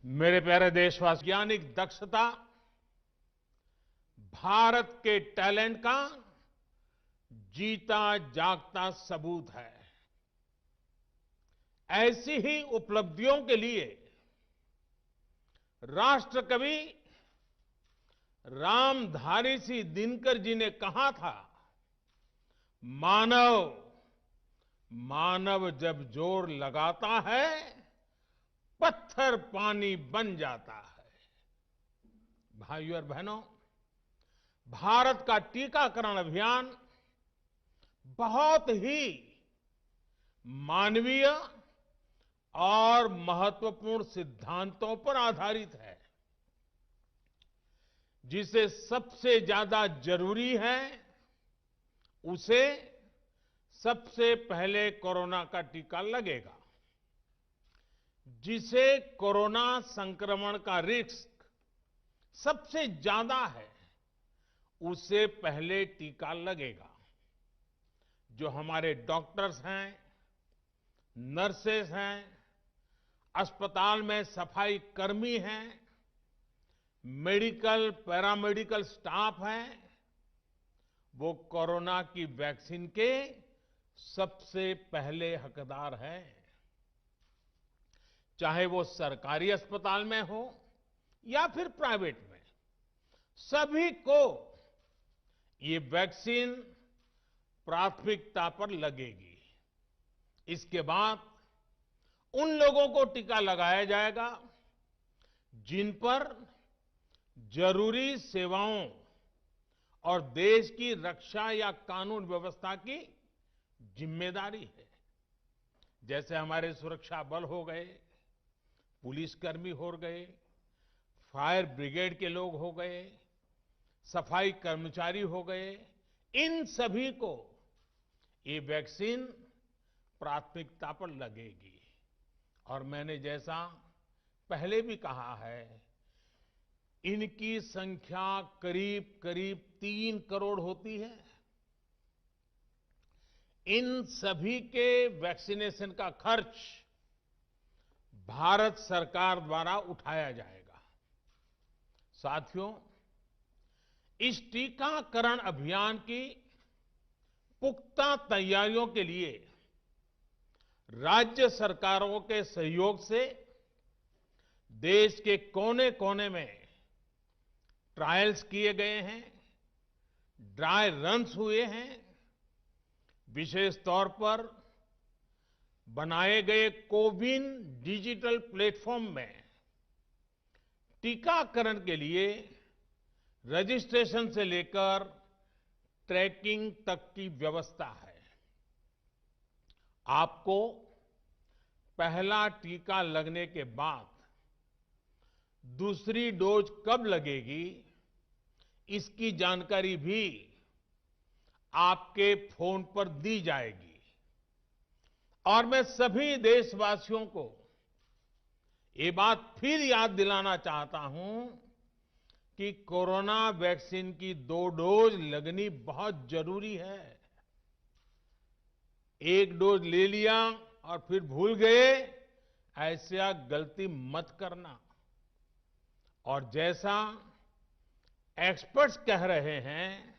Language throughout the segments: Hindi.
मेरे प्यारे देशवासी, वैज्ञानिक दक्षता भारत के टैलेंट का जीता जागता सबूत है। ऐसी ही उपलब्धियों के लिए राष्ट्रकवि रामधारी सिंह दिनकर जी ने कहा था, मानव मानव जब जोर लगाता है, पत्थर पानी बन जाता है। भाइयों और बहनों, भारत का टीकाकरण अभियान बहुत ही मानवीय और महत्वपूर्ण सिद्धांतों पर आधारित है। जिसे सबसे ज्यादा जरूरी है, उसे सबसे पहले कोरोना का टीका लगेगा। जिसे कोरोना संक्रमण का रिस्क सबसे ज्यादा है, उसे पहले टीका लगेगा। जो हमारे डॉक्टर्स हैं, नर्सेस हैं, अस्पताल में सफाई कर्मी हैं, मेडिकल पैरामेडिकल स्टाफ हैं, वो कोरोना की वैक्सीन के सबसे पहले हकदार हैं। चाहे वो सरकारी अस्पताल में हो या फिर प्राइवेट में, सभी को ये वैक्सीन प्राथमिकता पर लगेगी। इसके बाद उन लोगों को टीका लगाया जाएगा जिन पर जरूरी सेवाओं और देश की रक्षा या कानून व्यवस्था की जिम्मेदारी है। जैसे हमारे सुरक्षा बल हो गए, पुलिसकर्मी हो गए, फायर ब्रिगेड के लोग हो गए, सफाई कर्मचारी हो गए, इन सभी को ये वैक्सीन प्राथमिकता पर लगेगी। और मैंने जैसा पहले भी कहा है, इनकी संख्या करीब करीब 3 करोड़ होती है। इन सभी के वैक्सीनेशन का खर्च भारत सरकार द्वारा उठाया जाएगा। साथियों, इस टीकाकरण अभियान की पुख्ता तैयारियों के लिए राज्य सरकारों के सहयोग से देश के कोने कोने में ट्रायल्स किए गए हैं, ड्राई रन्स हुए हैं। विशेष तौर पर बनाए गए कोविन डिजिटल प्लेटफॉर्म में टीकाकरण के लिए रजिस्ट्रेशन से लेकर ट्रैकिंग तक की व्यवस्था है। आपको पहला टीका लगने के बाद दूसरी डोज कब लगेगी, इसकी जानकारी भी आपके फोन पर दी जाएगी। और मैं सभी देशवासियों को ये बात फिर याद दिलाना चाहता हूं कि कोरोना वैक्सीन की 2 डोज लगनी बहुत जरूरी है। एक डोज ले लिया और फिर भूल गए, ऐसा गलती मत करना। और जैसा एक्सपर्ट्स कह रहे हैं,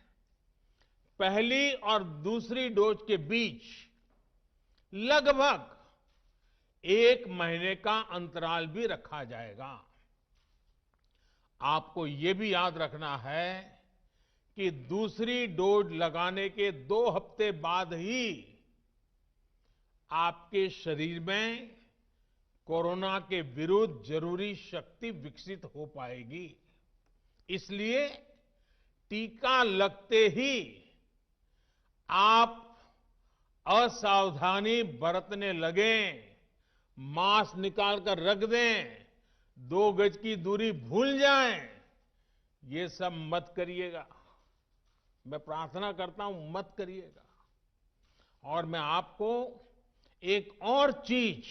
पहली और दूसरी डोज के बीच लगभग 1 महीने का अंतराल भी रखा जाएगा। आपको ये भी याद रखना है कि दूसरी डोज लगाने के 2 हफ्ते बाद ही आपके शरीर में कोरोना के विरुद्ध जरूरी शक्ति विकसित हो पाएगी। इसलिए टीका लगते ही आप असावधानी बरतने लगें, मास्क निकालकर रख दें, 2 गज की दूरी भूल जाएं, ये सब मत करिएगा। मैं प्रार्थना करता हूं, मत करिएगा। और मैं आपको एक और चीज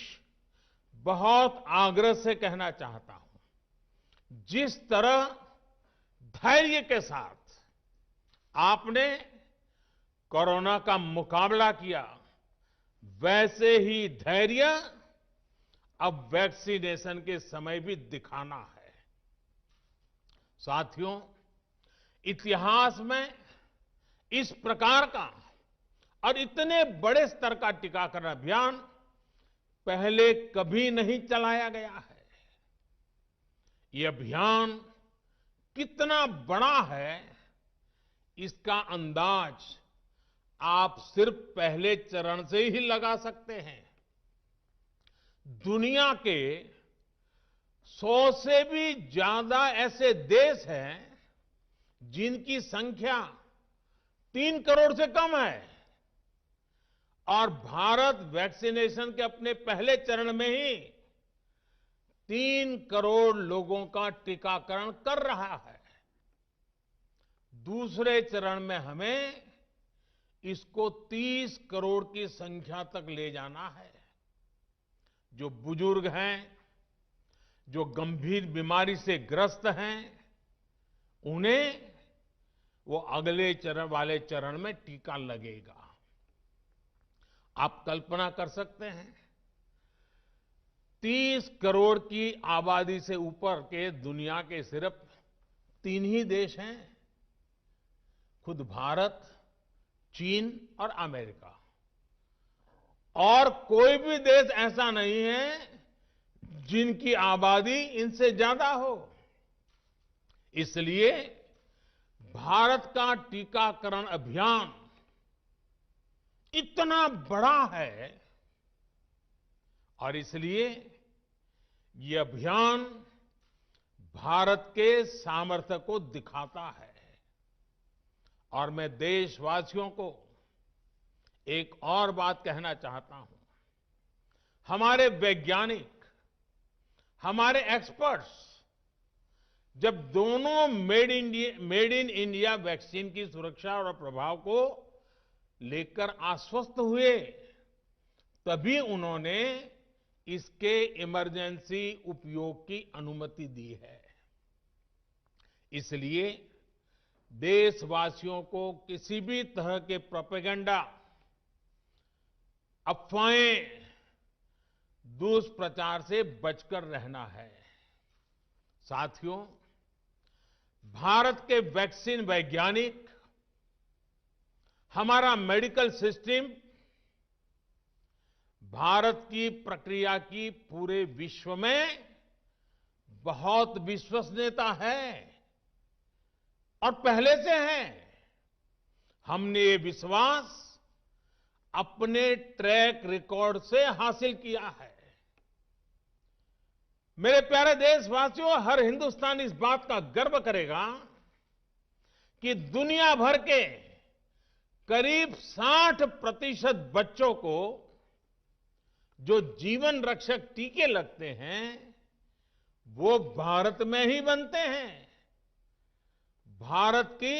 बहुत आग्रह से कहना चाहता हूं। जिस तरह धैर्य के साथ आपने कोरोना का मुकाबला किया, वैसे ही धैर्य अब वैक्सीनेशन के समय भी दिखाना है। साथियों, इतिहास में इस प्रकार का और इतने बड़े स्तर का टीकाकरण अभियान पहले कभी नहीं चलाया गया है। ये अभियान कितना बड़ा है, इसका अंदाज आप सिर्फ पहले चरण से ही लगा सकते हैं। दुनिया के 100 से भी ज्यादा ऐसे देश हैं जिनकी संख्या 3 करोड़ से कम है, और भारत वैक्सीनेशन के अपने पहले चरण में ही 3 करोड़ लोगों का टीकाकरण कर रहा है। दूसरे चरण में हमें इसको 30 करोड़ की संख्या तक ले जाना है। जो बुजुर्ग हैं, जो गंभीर बीमारी से ग्रस्त हैं, उन्हें वो अगले वाले चरण में टीका लगेगा। आप कल्पना कर सकते हैं, 30 करोड़ की आबादी से ऊपर के दुनिया के सिर्फ 3 ही देश हैं, खुद भारत, चीन और अमेरिका। और कोई भी देश ऐसा नहीं है जिनकी आबादी इनसे ज्यादा हो। इसलिए भारत का टीकाकरण अभियान इतना बड़ा है, और इसलिए ये अभियान भारत के सामर्थ्य को दिखाता है। और मैं देशवासियों को एक और बात कहना चाहता हूं। हमारे वैज्ञानिक, हमारे एक्सपर्ट्स जब दोनों मेड इन इंडिया वैक्सीन की सुरक्षा और प्रभाव को लेकर आश्वस्त हुए, तभी उन्होंने इसके इमरजेंसी उपयोग की अनुमति दी है। इसलिए देशवासियों को किसी भी तरह के प्रोपेगेंडा, अफवाहें, दुष्प्रचार से बचकर रहना है। साथियों, भारत के वैक्सीन वैज्ञानिक, हमारा मेडिकल सिस्टम भारत की प्रक्रिया की पूरे विश्व में बहुत विश्वसनीयता है और पहले से है। हमने ये विश्वास अपने ट्रैक रिकॉर्ड से हासिल किया है। मेरे प्यारे देशवासियों, हर हिंदुस्तानी इस बात का गर्व करेगा कि दुनिया भर के करीब 60% बच्चों को जो जीवन रक्षक टीके लगते हैं, वो भारत में ही बनते हैं। भारत की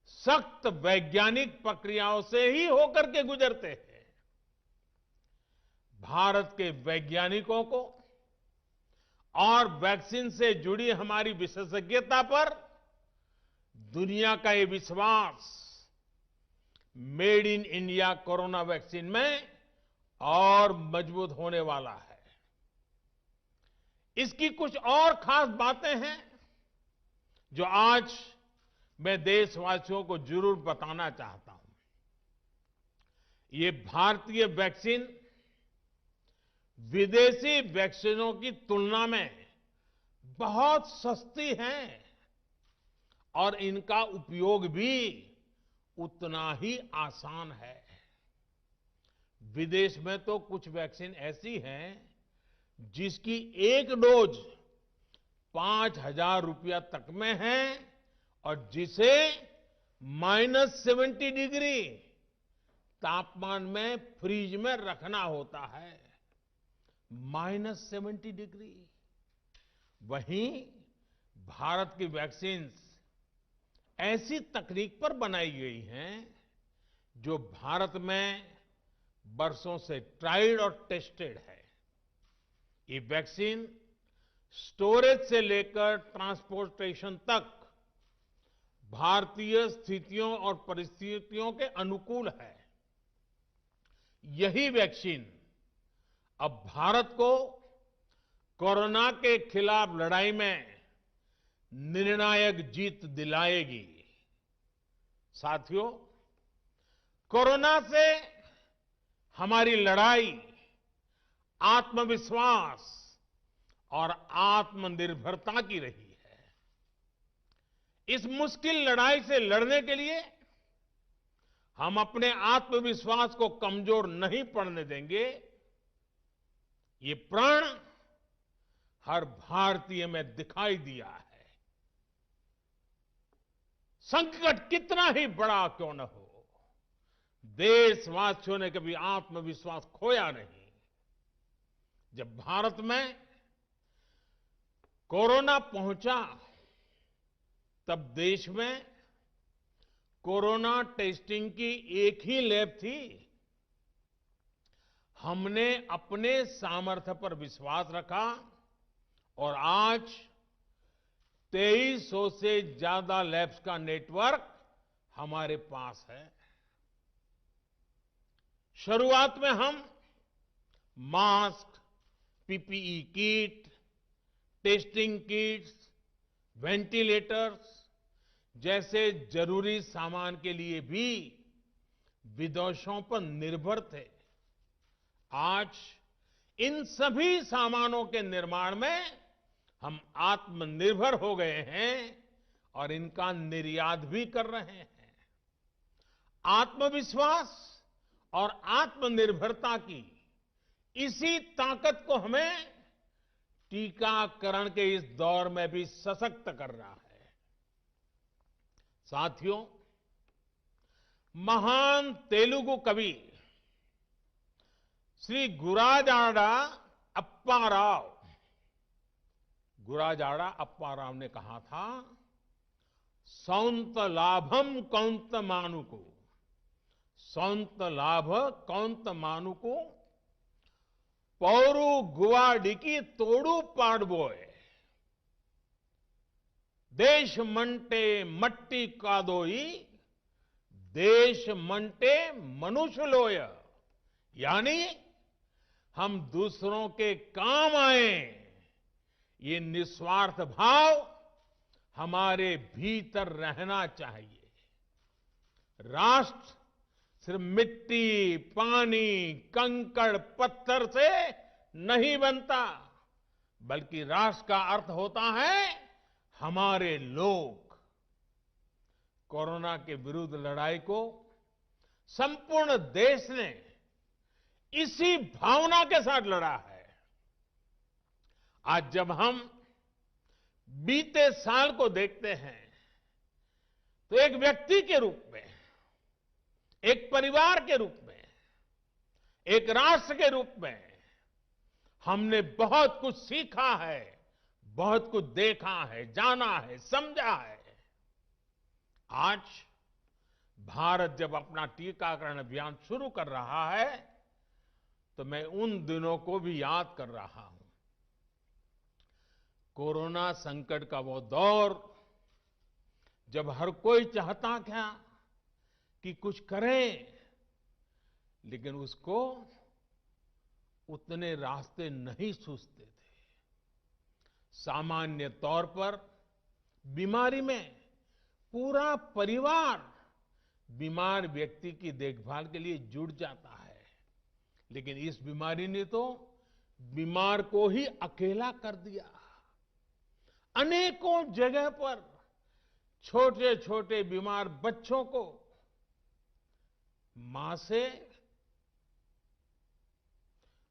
सख्त वैज्ञानिक प्रक्रियाओं से ही होकर के गुजरते हैं। भारत के वैज्ञानिकों को और वैक्सीन से जुड़ी हमारी विशेषज्ञता पर दुनिया का ये विश्वास made in India corona vaccine में और मजबूत होने वाला है। इसकी कुछ और खास बातें हैं जो आज मैं देशवासियों को जरूर बताना चाहता हूं। ये भारतीय वैक्सीन विदेशी वैक्सीनों की तुलना में बहुत सस्ती हैं और इनका उपयोग भी उतना ही आसान है। विदेश में तो कुछ वैक्सीन ऐसी हैं जिसकी एक डोज 5,000 रुपया तक में है और जिसे -70 डिग्री तापमान में फ्रीज में रखना होता है। -70 डिग्री। वहीं भारत की वैक्सीन ऐसी तकनीक पर बनाई गई हैं जो भारत में बरसों से ट्राइड और टेस्टेड है। ये वैक्सीन स्टोरेज से लेकर ट्रांसपोर्टेशन तक भारतीय स्थितियों और परिस्थितियों के अनुकूल है। यही वैक्सीन अब भारत को कोरोना के खिलाफ लड़ाई में निर्णायक जीत दिलाएगी। साथियों, कोरोना से हमारी लड़ाई आत्मविश्वास और आत्मनिर्भरता की रही है। इस मुश्किल लड़ाई से लड़ने के लिए हम अपने आत्मविश्वास को कमजोर नहीं पड़ने देंगे। ये प्रण हर भारतीय में दिखाई दिया है। संकट कितना ही बड़ा क्यों न हो, देशवासियों ने कभी आत्मविश्वास खोया नहीं। जब भारत में कोरोना पहुंचा, तब देश में कोरोना टेस्टिंग की एक ही लैब थी। हमने अपने सामर्थ्य पर विश्वास रखा और आज 2300 से ज्यादा लैब्स का नेटवर्क हमारे पास है। शुरुआत में हम mask, PPE kit, testing kits, ventilators जैसे जरूरी सामान के लिए भी विदेशों पर निर्भर थे। आज इन सभी सामानों के निर्माण में हम आत्मनिर्भर हो गए हैं और इनका निर्यात भी कर रहे हैं। आत्मविश्वास और आत्मनिर्भरता की इसी ताकत को हमें टीकाकरण के इस दौर में भी सशक्त कर रहा है। साथियों, महान तेलुगु कवि श्री गुराजाड़ा अप्पा राव ने कहा था, सौंत लाभम कौंत मानुको, सौंत लाभ कौंत मानुको, पौरु गुवाडिकी तोड़ू पाडबोए, देश मंटे मट्टी कादोई, देश मंटे मनुष्य लोय। यानी हम दूसरों के काम आए, ये निस्वार्थ भाव हमारे भीतर रहना चाहिए। राष्ट्र सिर्फ मिट्टी, पानी, कंकड़, पत्थर से नहीं बनता, बल्कि राष्ट्र का अर्थ होता है हमारे लोग। कोरोना के विरुद्ध लड़ाई को संपूर्ण देश ने इसी भावना के साथ लड़ा है। आज जब हम बीते साल को देखते हैं, तो एक व्यक्ति के रूप में, एक परिवार के रूप में, एक राष्ट्र के रूप में हमने बहुत कुछ सीखा है, बहुत कुछ देखा है, जाना है, समझा है। आज भारत जब अपना टीकाकरण अभियान शुरू कर रहा है, तो मैं उन दिनों को भी याद कर रहा हूं। कोरोना संकट का वो दौर जब हर कोई चाहता था कि कुछ करें, लेकिन उसको उतने रास्ते नहीं सूझते थे। सामान्य तौर पर बीमारी में पूरा परिवार बीमार व्यक्ति की देखभाल के लिए जुट जाता है, लेकिन इस बीमारी ने तो बीमार को ही अकेला कर दिया। अनेकों जगह पर छोटे छोटे बीमार बच्चों को मां से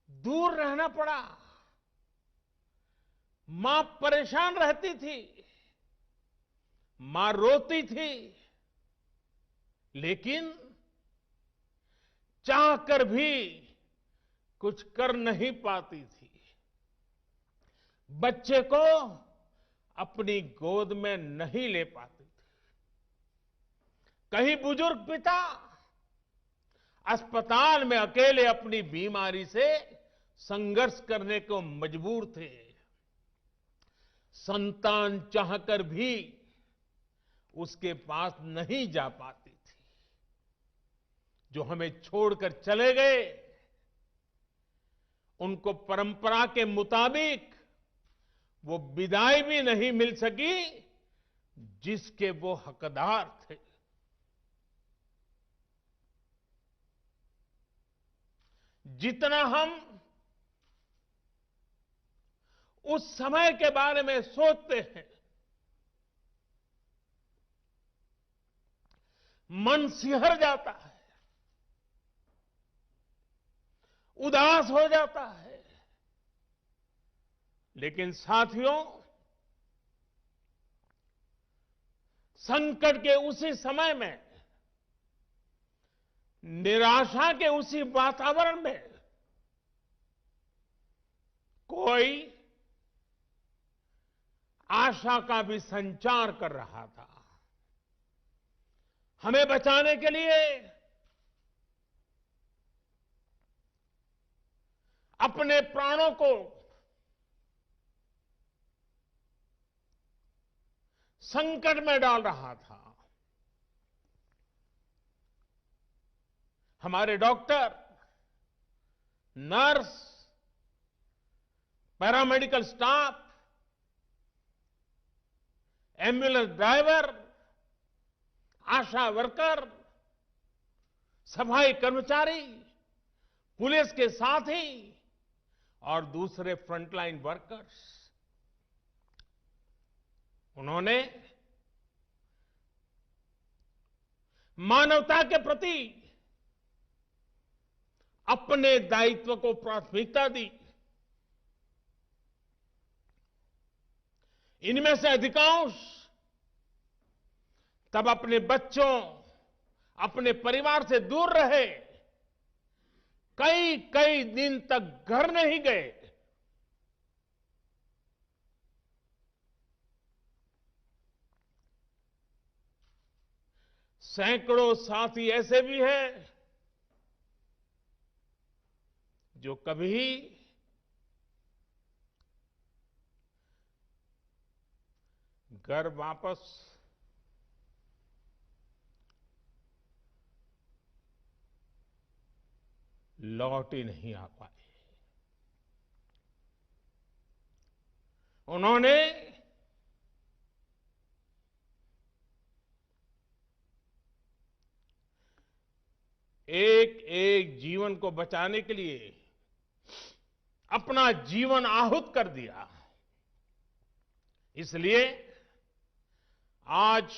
दूर रहना पड़ा। मां परेशान रहती थी, मां रोती थी, लेकिन चाहकर भी कुछ कर नहीं पाती थी। बच्चे को अपनी गोद में नहीं ले पाती थी। कहीं बुजुर्ग पिता अस्पताल में अकेले अपनी बीमारी से संघर्ष करने को मजबूर थे। संतान चाहकर भी उसके पास नहीं जा पाती थी। जो हमें छोड़कर चले गए, उनको परंपरा के मुताबिक वो विदाई भी नहीं मिल सकी जिसके वो हकदार थे। जितना हम उस समय के बारे में सोचते हैं, मन सिहर जाता है, उदास हो जाता है। लेकिन साथियों, संकट के उसी समय में, निराशा के उसी वातावरण में कोई आशा का भी संचार कर रहा था। हमें बचाने के लिए अपने प्राणों को संकट में डाल रहा था। हमारे doctor, nurse, paramedical staff, ambulance driver, ASHA worker, सफाई कर्मचारी, पुलिस के साथी और दूसरे फ्रंटलाइन वर्कर्स, उन्होंने मानवता के प्रति अपने दायित्व को प्राथमिकता दी। इनमें से अधिकांश तब अपने बच्चों, अपने परिवार से दूर रहे, कई कई दिन तक घर नहीं गए। सैकड़ों साथी ऐसे भी हैं जो कभी घर वापस लौट ही नहीं आ पाए। उन्होंने एक एक जीवन को बचाने के लिए अपना जीवन आहूत कर दिया। इसलिए आज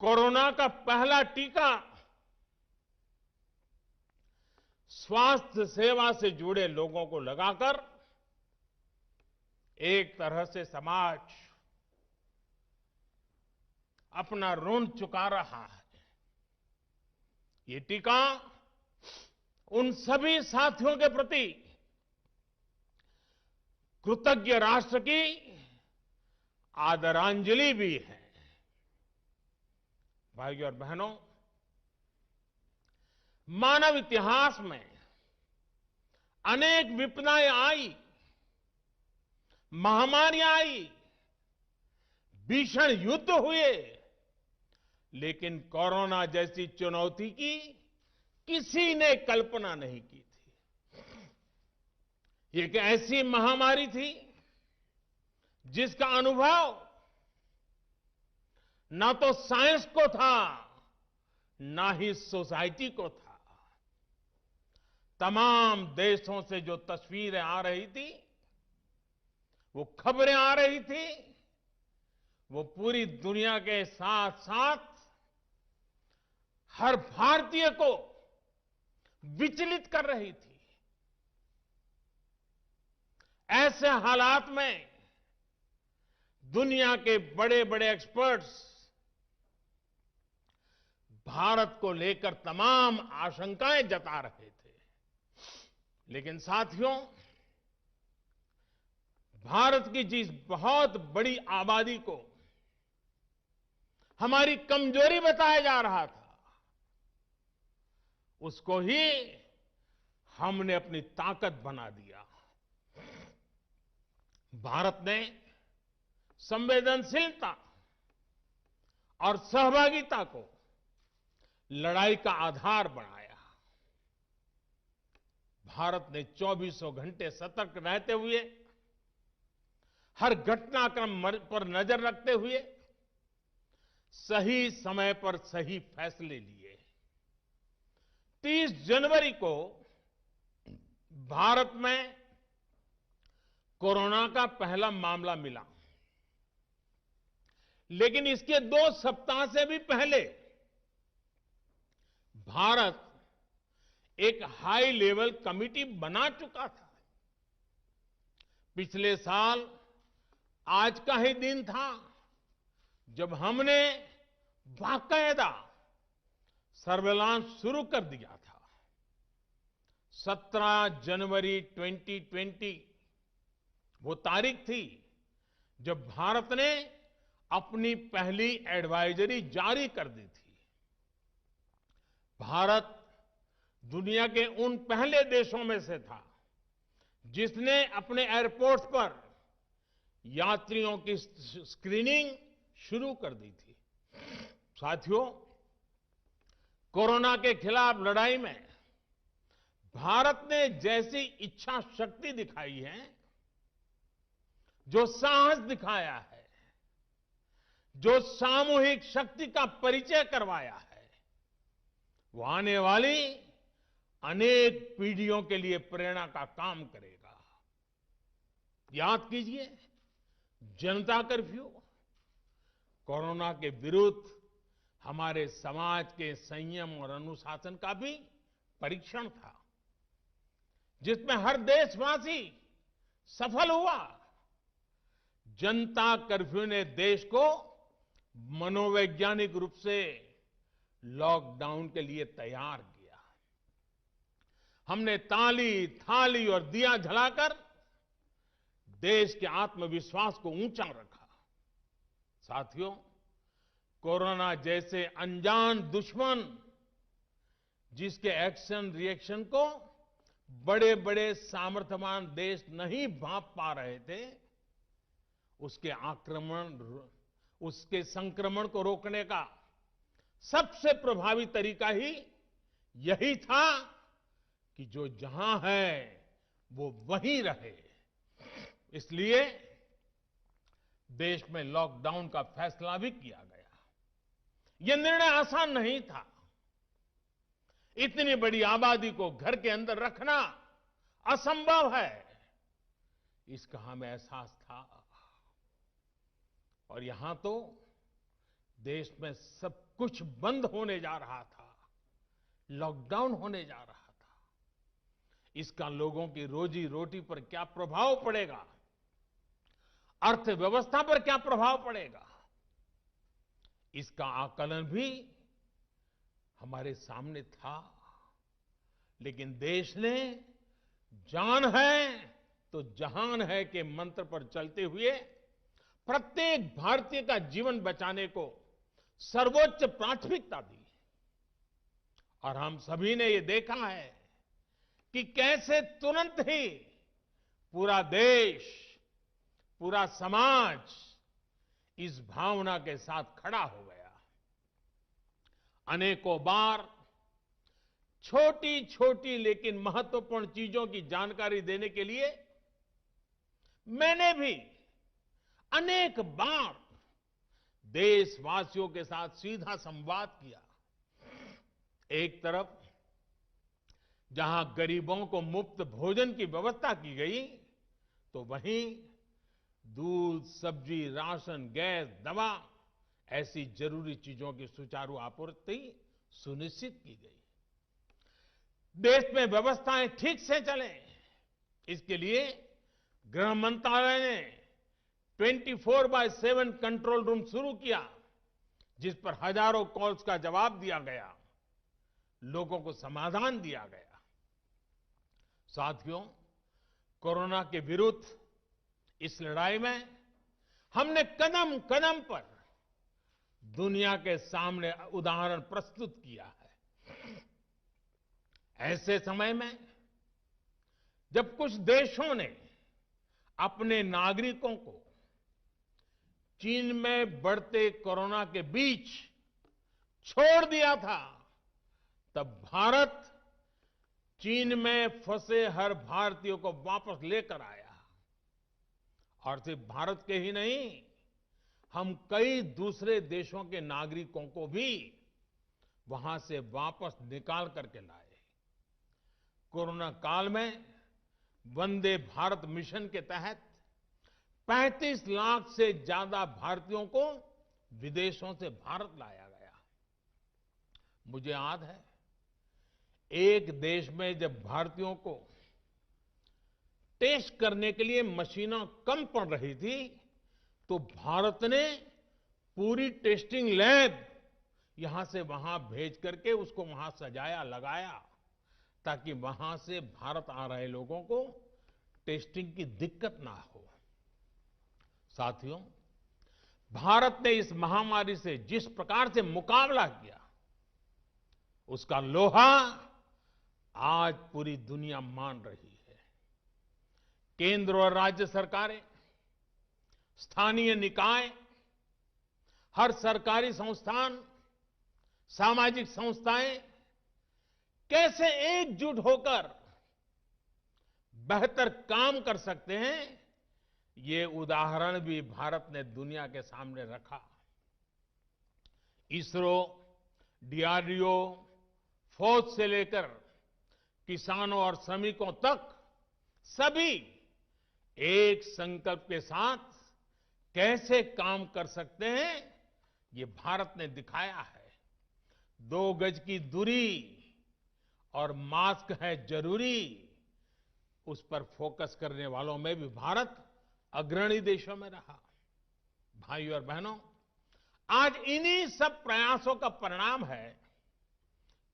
कोरोना का पहला टीका स्वास्थ्य सेवा से जुड़े लोगों को लगाकर एक तरह से समाज अपना ऋण चुका रहा है। ये टीका उन सभी साथियों के प्रति कृतज्ञ राष्ट्र की आदरांजलि भी है। भाइयों और बहनों, मानव इतिहास में अनेक विपदाएं आई, महामारियां आई, भीषण युद्ध हुए, लेकिन कोरोना जैसी चुनौती की किसी ने कल्पना नहीं की थी। ये एक ऐसी महामारी थी जिसका अनुभव ना तो साइंस को था, ना ही सोसाइटी को था। तमाम देशों से जो तस्वीरें आ रही थी, वो खबरें आ रही थी, वो पूरी दुनिया के साथ साथ हर भारतीय को विचलित कर रही थी। ऐसे हालात में दुनिया के बड़े बड़े एक्सपर्ट्स भारत को लेकर तमाम आशंकाएं जता रहे थे। लेकिन साथियों, भारत की जिस बहुत बड़ी आबादी को हमारी कमजोरी बताया जा रहा था, उसको ही हमने अपनी ताकत बना दिया। भारत ने संवेदनशीलता और सहभागिता को लड़ाई का आधार बनाया। भारत ने 24 घंटे सतर्क रहते हुए, हर घटनाक्रम पर नजर रखते हुए सही समय पर सही फैसले लिए। 30 जनवरी को भारत में कोरोना का पहला मामला मिला, लेकिन इसके 2 सप्ताह से भी पहले भारत एक हाई लेवल कमिटी बना चुका था। पिछले साल आज का ही दिन था जब हमने बाकायदा सर्वेलांस शुरू कर दिया था। 17 जनवरी 2020 वो तारीख थी जब भारत ने अपनी पहली एडवाइजरी जारी कर दी थी। भारत दुनिया के उन पहले देशों में से था जिसने अपने एयरपोर्ट्स पर यात्रियों की स्क्रीनिंग शुरू कर दी थी। साथियों, कोरोना के खिलाफ लड़ाई में भारत ने जैसी इच्छा शक्ति दिखाई है, जो साहस दिखाया है, जो सामूहिक शक्ति का परिचय करवाया है, वो आने वाली अनेक पीढ़ियों के लिए प्रेरणा का काम करेगा। याद कीजिए, जनता कर्फ्यू कोरोना के विरुद्ध हमारे समाज के संयम और अनुशासन का भी परीक्षण था, जिसमें हर देशवासी सफल हुआ। जनता कर्फ्यू ने देश को मनोवैज्ञानिक रूप से लॉकडाउन के लिए तैयार किया। हमने ताली, थाली और दिया जलाकर देश के आत्मविश्वास को ऊंचा रखा। साथियों, कोरोना जैसे अनजान दुश्मन जिसके एक्शन रिएक्शन को बड़े बड़े सामर्थ्यवान देश नहीं भांप पा रहे थे, उसके संक्रमण को रोकने का सबसे प्रभावी तरीका ही यही था कि जो जहां है वो वहीं रहे। इसलिए देश में लॉकडाउन का फैसला भी किया गया। यह निर्णय आसान नहीं था। इतनी बड़ी आबादी को घर के अंदर रखना असंभव है, इसका हमें एहसास था। और यहां तो देश में सब कुछ बंद होने जा रहा था, लॉकडाउन होने जा रहा था। इसका लोगों की रोजी रोटी पर क्या प्रभाव पड़ेगा, अर्थव्यवस्था पर क्या प्रभाव पड़ेगा, इसका आकलन भी हमारे सामने था। लेकिन देश ने जान है तो जहान है के मंत्र पर चलते हुए प्रत्येक भारतीय का जीवन बचाने को सर्वोच्च प्राथमिकता दी। और हम सभी ने ये देखा है कि कैसे तुरंत ही पूरा देश, पूरा समाज इस भावना के साथ खड़ा हो गया। अनेकों बार छोटी छोटी लेकिन महत्वपूर्ण चीजों की जानकारी देने के लिए मैंने भी अनेक बार देशवासियों के साथ सीधा संवाद किया। एक तरफ जहां गरीबों को मुफ्त भोजन की व्यवस्था की गई, तो वहीं दूध, सब्जी, राशन, गैस, दवा ऐसी जरूरी चीजों की सुचारू आपूर्ति सुनिश्चित की गई। देश में व्यवस्थाएं ठीक से चलें, इसके लिए गृह मंत्रालय ने 24/7 कंट्रोल रूम शुरू किया, जिस पर हजारों कॉल्स का जवाब दिया गया, लोगों को समाधान दिया गया। साथियों, कोरोना के विरुद्ध इस लड़ाई में हमने कदम कदम पर दुनिया के सामने उदाहरण प्रस्तुत किया है। ऐसे समय में जब कुछ देशों ने अपने नागरिकों को चीन में बढ़ते कोरोना के बीच छोड़ दिया था, तब भारत चीन में फंसे हर भारतीय को वापस लेकर आया और सिर्फ भारत के ही नहीं, हम कई दूसरे देशों के नागरिकों को भी वहां से वापस निकाल करके लाए। कोरोना काल में वंदे भारत मिशन के तहत 35 लाख से ज्यादा भारतीयों को विदेशों से भारत लाया गया। मुझे याद है, एक देश में जब भारतीयों को टेस्ट करने के लिए मशीनें कम पड़ रही थी, तो भारत ने पूरी टेस्टिंग लैब यहां से वहां भेज करके उसको वहां सजाया, लगाया, ताकि वहां से भारत आ रहे लोगों को टेस्टिंग की दिक्कत ना हो। साथियों, भारत ने इस महामारी से जिस प्रकार से मुकाबला किया, उसका लोहा आज पूरी दुनिया मान रही है। केंद्र और राज्य सरकारें, स्थानीय निकाय, हर सरकारी संस्थान, सामाजिक संस्थाएं कैसे एकजुट होकर बेहतर काम कर सकते हैं, ये उदाहरण भी भारत ने दुनिया के सामने रखा। इसरो, डीआरडीओ, फौज से लेकर किसानों और श्रमिकों तक सभी एक संकल्प के साथ कैसे काम कर सकते हैं, ये भारत ने दिखाया है। 2 गज की दूरी और मास्क है जरूरी, उस पर फोकस करने वालों में भी भारत अग्रणी देशों में रहा। भाइयों और बहनों, आज इन्हीं सब प्रयासों का परिणाम है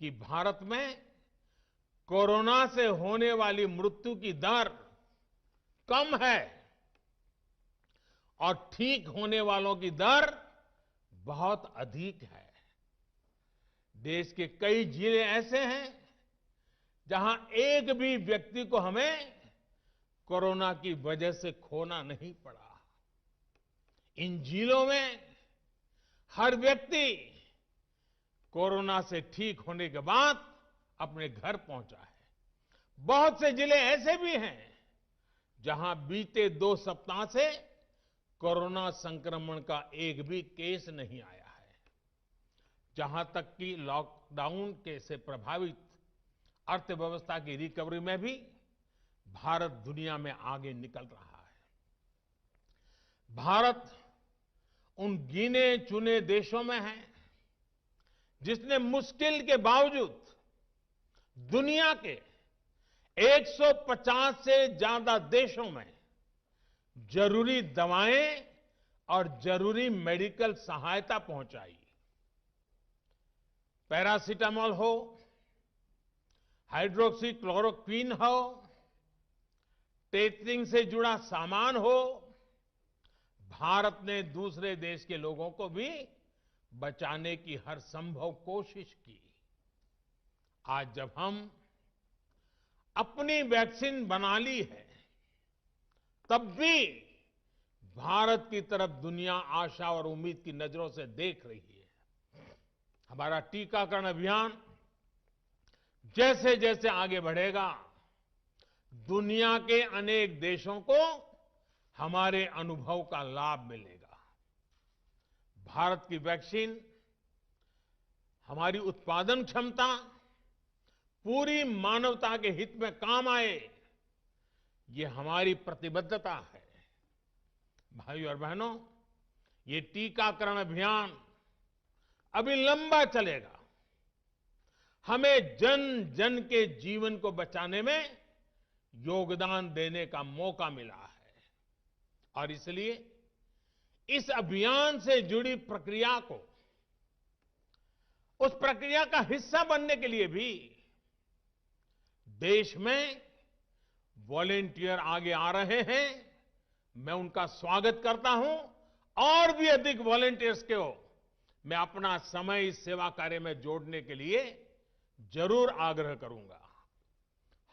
कि भारत में कोरोना से होने वाली मृत्यु की दर कम है और ठीक होने वालों की दर बहुत अधिक है। देश के कई जिले ऐसे हैं जहां एक भी व्यक्ति को हमें कोरोना की वजह से खोना नहीं पड़ा। इन जिलों में हर व्यक्ति कोरोना से ठीक होने के बाद अपने घर पहुंचा है। बहुत से जिले ऐसे भी हैं जहां बीते 2 सप्ताह से कोरोना संक्रमण का एक भी केस नहीं आया है। जहां तक कि लॉकडाउन के से प्रभावित अर्थव्यवस्था की रिकवरी में भी भारत दुनिया में आगे निकल रहा है। भारत उन गिने चुने देशों में है जिसने मुश्किल के बावजूद दुनिया के 150 से ज्यादा देशों में जरूरी दवाएं और जरूरी मेडिकल सहायता पहुंचाई। पैरासीटामोल हो, हाइड्रोक्सी क्लोरोक्विन हो, टेस्टिंग से जुड़ा सामान हो, भारत ने दूसरे देश के लोगों को भी बचाने की हर संभव कोशिश की। आज जब हम अपनी वैक्सीन बना ली है, तब भी भारत की तरफ दुनिया आशा और उम्मीद की नजरों से देख रही है। हमारा टीकाकरण अभियान जैसे जैसे आगे बढ़ेगा, दुनिया के अनेक देशों को हमारे अनुभव का लाभ मिलेगा। भारत की वैक्सीन, हमारी उत्पादन क्षमता पूरी मानवता के हित में काम आए, ये हमारी प्रतिबद्धता है। भाइयों और बहनों, ये टीकाकरण अभियान अभी लंबा चलेगा। हमें जन जन के जीवन को बचाने में योगदान देने का मौका मिला है और इसलिए इस अभियान से जुड़ी प्रक्रिया को, उस प्रक्रिया का हिस्सा बनने के लिए भी देश में वॉलेंटियर आगे आ रहे हैं। मैं उनका स्वागत करता हूं और भी अधिक वॉलेंटियर्स को मैं अपना समय इस सेवा कार्य में जोड़ने के लिए जरूर आग्रह करूंगा।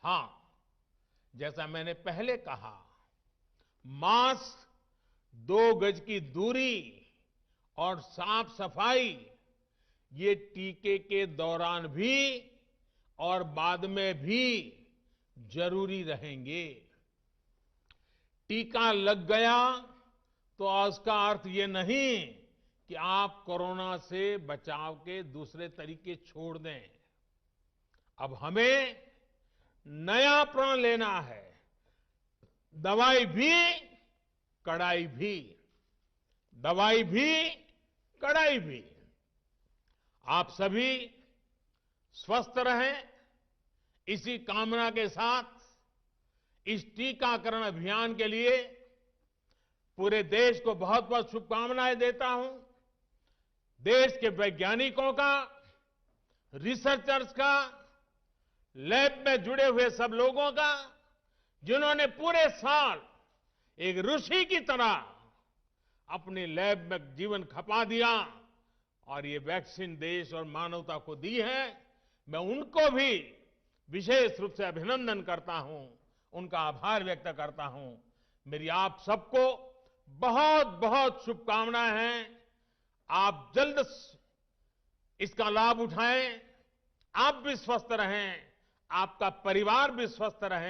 हां, जैसा मैंने पहले कहा, मास्क, 2 गज की दूरी और साफ सफाई, ये टीके के दौरान भी और बाद में भी जरूरी रहेंगे। टीका लग गया तो उसका अर्थ ये नहीं कि आप कोरोना से बचाव के दूसरे तरीके छोड़ दें। अब हमें नया प्रण लेना है। दवाई भी, कड़ाई भी। दवाई भी, कड़ाई भी। आप सभी स्वस्थ रहें, इसी कामना के साथ इस टीकाकरण अभियान के लिए पूरे देश को बहुत बहुत शुभकामनाएं देता हूं। देश के वैज्ञानिकों का, रिसर्चर्स का, लैब में जुड़े हुए सब लोगों का, जिन्होंने पूरे साल एक ऋषि की तरह अपनी लैब में जीवन खपा दिया और ये वैक्सीन देश और मानवता को दी है। मैं उनको भी विशेष रूप से अभिनंदन करता हूं, उनका आभार व्यक्त करता हूं। मेरी आप सबको बहुत बहुत शुभकामनाएं हैं। आप जल्द इसका लाभ उठाएं, आप भी स्वस्थ रहें, आपका परिवार भी स्वस्थ रहे।